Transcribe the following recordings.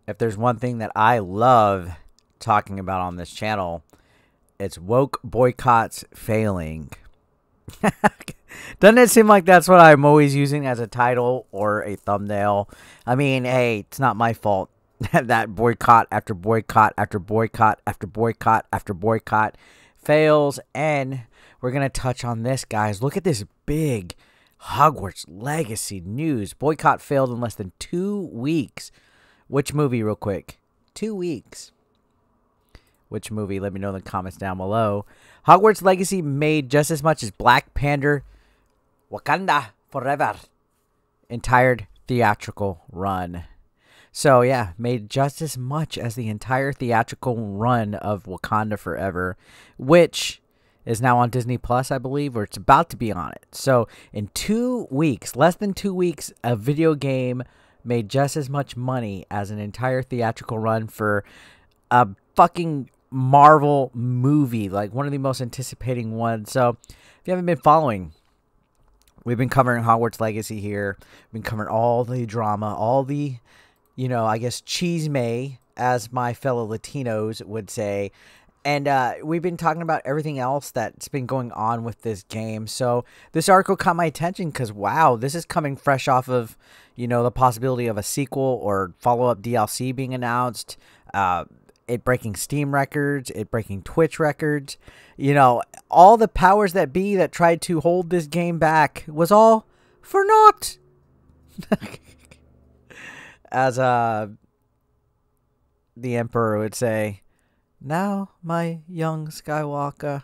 if there's one thing that I love talking about on this channel, it's woke boycotts failing. Doesn't it seem like that's what I'm always using as a title or a thumbnail? I mean, hey, it's not my fault that boycott after boycott after boycott after boycott after boycott fails. And we're going to touch on this, guys. Look at this big Hogwarts Legacy news. Boycott failed in less than 2 weeks. Which movie, real quick? 2 weeks. Which movie? Let me know in the comments down below. Hogwarts Legacy made just as much as Black Panther, Wakanda Forever entire theatrical run. So yeah, made just as much as the entire theatrical run of Wakanda Forever, which is now on Disney Plus, I believe, or it's about to be on it. So in 2 weeks, less than 2 weeks, a video game made just as much money as an entire theatrical run for a fucking Marvel movie, like one of the most anticipating ones. So if you haven't been following, we've been covering Hogwarts Legacy here. We've been covering all the drama, all the, I guess, cheese-may, as my fellow Latinos would say. And we've been talking about everything else that's been going on with this game. So this article caught my attention because, wow, this is coming fresh off of, the possibility of a sequel or follow-up DLC being announced. It breaking Steam records, it breaking Twitch records. All the powers that be that tried to hold this game back was all for naught. As the Emperor would say, now, my young Skywalker,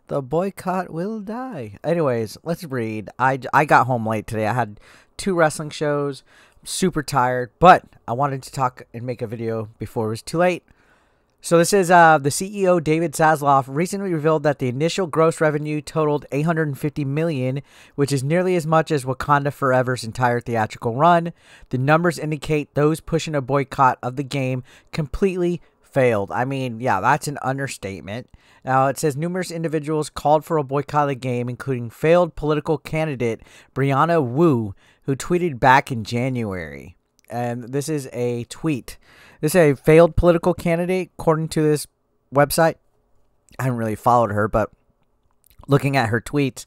the boycott will die. Anyways, let's read. I got home late today. I had 2 wrestling shows. I'm super tired, but I wanted to talk and make a video before it was too late. So this is the CEO, David Zasloff, recently revealed that the initial gross revenue totaled $850 million, which is nearly as much as Wakanda Forever's entire theatrical run. The numbers indicate those pushing a boycott of the game completely failed. I mean, yeah, that's an understatement. Now, it says numerous individuals called for a boycott of the game, including failed political candidate Brianna Wu, who tweeted back in January. And this is a tweet. This is a failed political candidate, according to this website. I haven't really followed her, but looking at her tweets,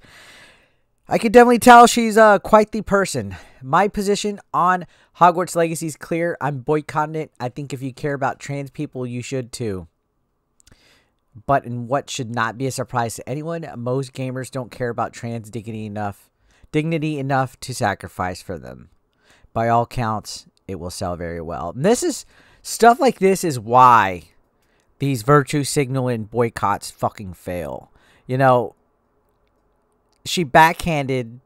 I could definitely tell she's quite the person. My position on Hogwarts Legacy is clear. I'm boycotting it. I think if you care about trans people, you should too. But in what should not be a surprise to anyone, most gamers don't care about trans dignity enough to sacrifice for them. By all counts, it will sell very well. And this is stuff like this is why these virtue signaling boycotts fucking fail. She backhanded,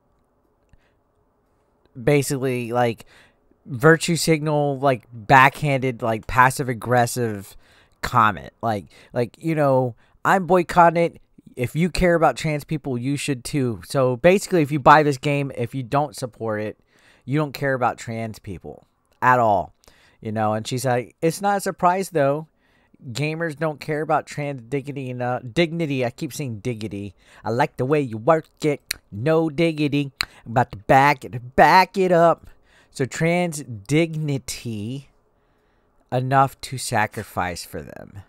basically, like, virtue signal, like, backhanded, like, passive aggressive comment. Like, I'm boycotting it. If you care about trans people, you should too. So basically, if you buy this game, if you don't support it, you don't care about trans people at all. And she's like, it's not a surprise though. Gamers don't care about trans dignity enough. Dignity. I keep saying diggity. I like the way you work it. No diggity. I'm about to back it up. So trans dignity enough to sacrifice for them.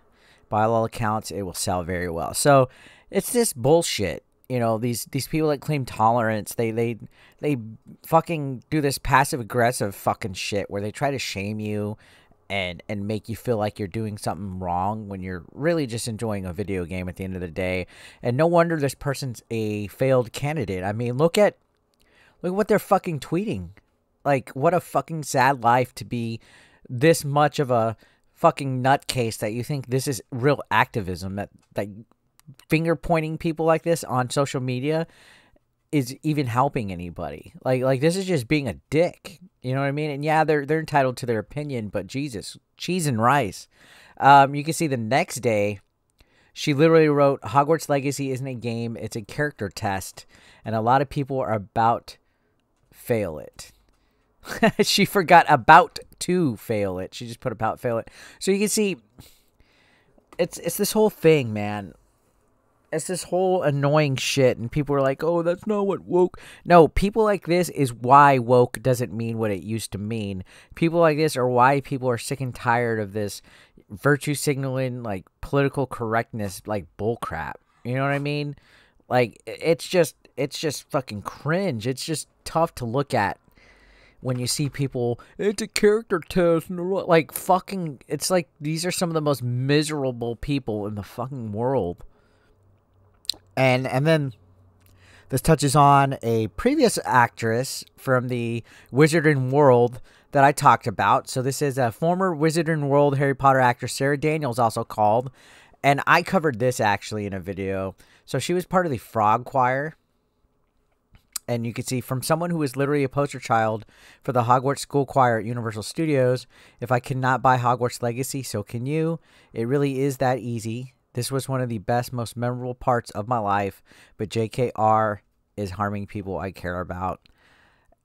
By all accounts, it will sell very well. So it's this bullshit. These people that claim tolerance, they fucking do this passive aggressive fucking shit where they try to shame you and make you feel like you're doing something wrong when you're really just enjoying a video game at the end of the day. And no wonder this person's a failed candidate. I mean, look at what they're fucking tweeting. Like, what a fucking sad life to be this much of a fucking nutcase that you think this is real activism, that finger pointing people like this on social media is even helping anybody. Like this is just being a dick. You know what I mean? And yeah, they're entitled to their opinion, but Jesus, cheese and rice. You can see the next day, she literally wrote, Hogwarts Legacy isn't a game, it's a character test, and a lot of people are about fail it. She forgot about to fail it. She just put about fail it. So you can see, it's this whole thing, man. it's this whole annoying shit, and people are like, oh, that's not what woke. No, people like this is why woke doesn't mean what it used to mean. People like this are why people are sick and tired of this virtue signaling, like, political correctness, like, bullcrap. You know what I mean? Like, it's just fucking cringe. It's just tough to look at when you see people, it's a character test, and like, fucking, it's like, these are some of the most miserable people in the fucking world. And then this touches on a previous actress from the Wizarding World that I talked about. So this is a former Wizarding World Harry Potter actress, Sarah Daniels, also called. And I covered this actually in a video. So she was part of the Frog Choir. And you can see, from someone who is literally a poster child for the Hogwarts School Choir at Universal Studios, if I cannot buy Hogwarts Legacy, so can you. It really is that easy. This was one of the best, most memorable parts of my life, but JKR is harming people I care about.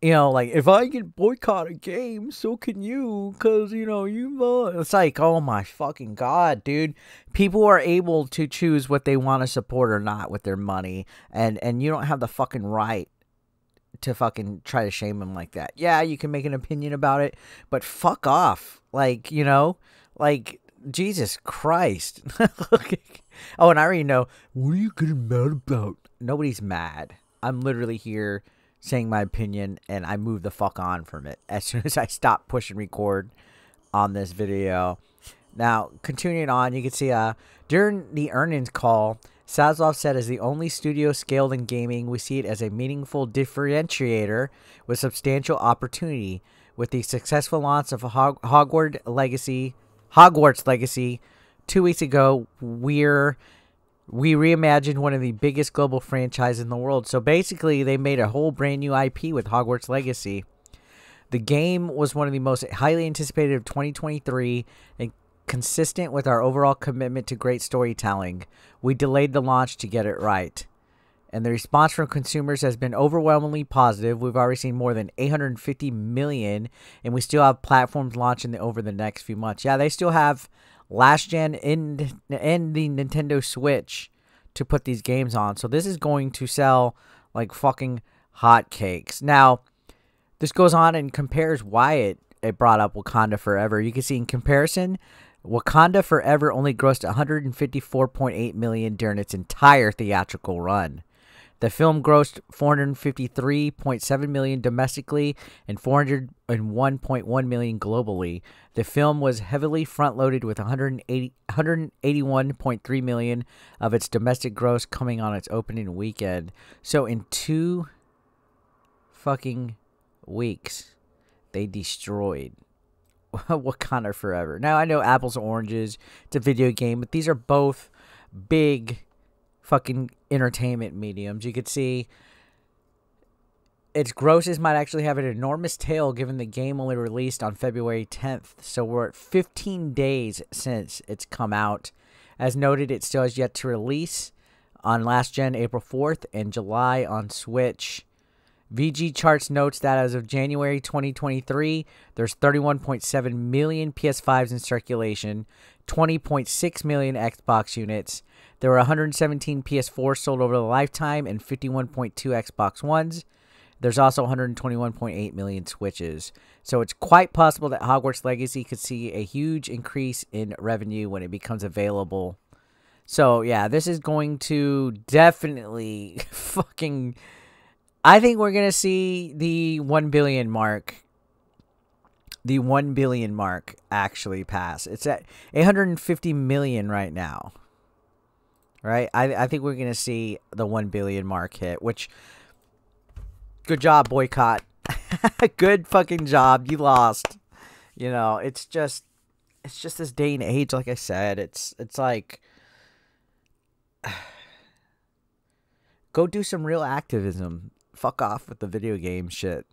You know, like, if I can boycott a game, so can you, because, you know, it's like, oh my fucking God, dude. People are able to choose what they want to support or not with their money, and you don't have the fucking right to fucking try to shame him like that. Yeah, you can make an opinion about it, but fuck off. Like, you know, like, Jesus Christ. Oh, and I already know, what are you getting mad about? Nobody's mad. I'm literally here saying my opinion, and I move the fuck on from it as soon as I stop pushing record on this video. Now, continuing on, you can see during the earnings call, Saslov said, as the only studio scaled in gaming, we see it as a meaningful differentiator with substantial opportunity. With the successful launch of Hogwarts Legacy 2 weeks ago, we reimagined one of the biggest global franchises in the world. So basically, they made a whole brand new IP with Hogwarts Legacy. The game was one of the most highly anticipated of 2023 and consistent with our overall commitment to great storytelling. We delayed the launch to get it right. And the response from consumers has been overwhelmingly positive. We've already seen more than 850 million, and we still have platforms launching over the next few months. Yeah, they still have last gen in the Nintendo Switch to put these games on. So this is going to sell like fucking hotcakes. Now, this goes on and compares why it brought up Wakanda Forever. You can see in comparison, Wakanda Forever only grossed $154.8 million during its entire theatrical run. The film grossed $453.7 million domestically and $401.1 million globally. The film was heavily front-loaded with $181.3 million of its domestic gross coming on its opening weekend. So in 2 fucking weeks, they destroyed Wakanda Forever. Now, I know apples and oranges, it's a video game, but these are both big fucking entertainment mediums. You could see its grosses might actually have an enormous tail given the game only released on February 10th. So we're at 15 days since it's come out. As noted, it still has yet to release on last gen April 4th and July on Switch. VG Charts notes that as of January 2023, there's 31.7 million PS5s in circulation, 20.6 million Xbox units. There were 117 PS4s sold over the lifetime and 51.2 Xbox Ones. There's also 121.8 million Switches. So it's quite possible that Hogwarts Legacy could see a huge increase in revenue when it becomes available. So yeah, this is going to definitely fucking... I think we're going to see the 1 billion mark. The 1 billion mark actually pass. It's at 850 million right now. Right? I think we're going to see the 1 billion mark hit, which... Good job, Boycott. Good fucking job. You lost. You know, it's just this day and age, like I said. It's like... Go do some real activism. Fuck off with the video game shit.